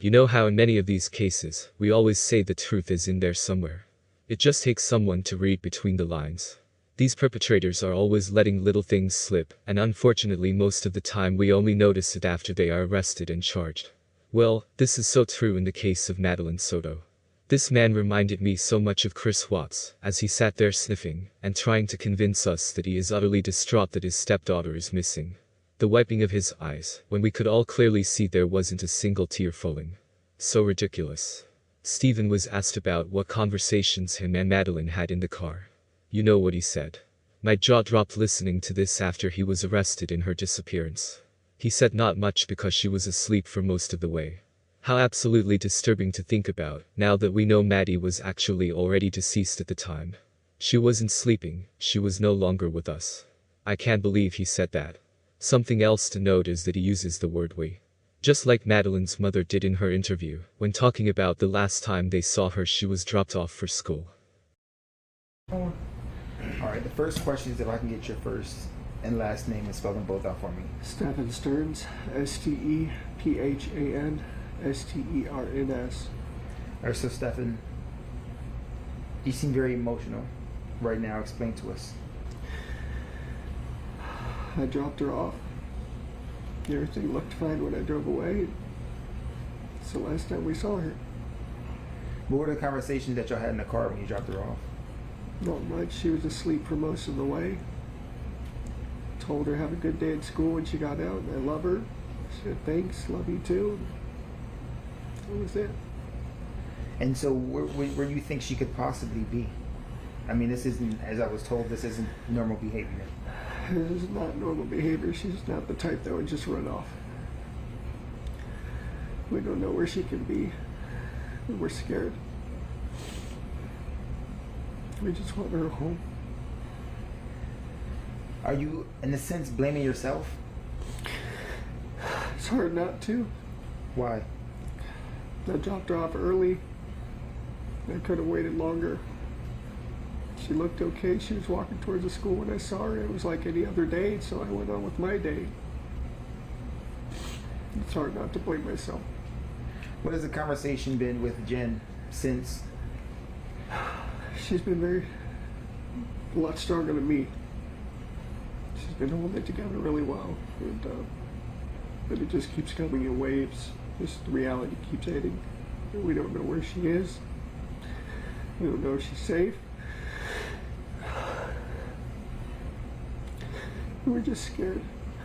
You know how in many of these cases, we always say the truth is in there somewhere. It just takes someone to read between the lines. These perpetrators are always letting little things slip, and unfortunately most of the time we only notice it after they are arrested and charged. Well, this is so true in the case of Madeline Soto. This man reminded me so much of Chris Watts, as he sat there sniffing, and trying to convince us that he is utterly distraught that his stepdaughter is missing. The wiping of his eyes, when we could all clearly see there wasn't a single tear falling. So ridiculous. Stephen was asked about what conversations him and Madeline had in the car. You know what he said. My jaw dropped listening to this after he was arrested in her disappearance. He said not much because she was asleep for most of the way. How absolutely disturbing to think about, now that we know Maddie was actually already deceased at the time. She wasn't sleeping, she was no longer with us. I can't believe he said that. Something else to note is that he uses the word we. Just like Madeline's mother did in her interview, when talking about the last time they saw her she was dropped off for school. Alright, the first question is if I can get your first and last name and spell them both out for me. Stephan Stearns, Stephan Stearns. Alright, so Stephan, you seem very emotional right now. Explain to us. I dropped her off. Everything looked fine when I drove away. It's the last time we saw her. What were the conversations that y'all had in the car when you dropped her off? Not much. She was asleep for most of the way. Told her have a good day at school when she got out, and I love her. She said thanks, love you too. That was it. And so where do you think she could possibly be? I mean, this isn't, as I was told, this isn't normal behavior. This is not normal behavior. She's not the type that would just run off. We don't know where she can be. We're scared. We just want her home. Are you, in a sense, blaming yourself? It's hard not to. Why? I dropped her off early. I could have waited longer. She looked okay. She was walking towards the school when I saw her. It was like any other day, so I went on with my day. It's hard not to blame myself. What has the conversation been with Jen since? She's been a lot stronger than me. She's been holding it together really well, but it just keeps coming in waves. Just the reality keeps hitting. We don't know where she is. We don't know if she's safe. We're just scared.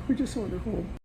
We just want her home.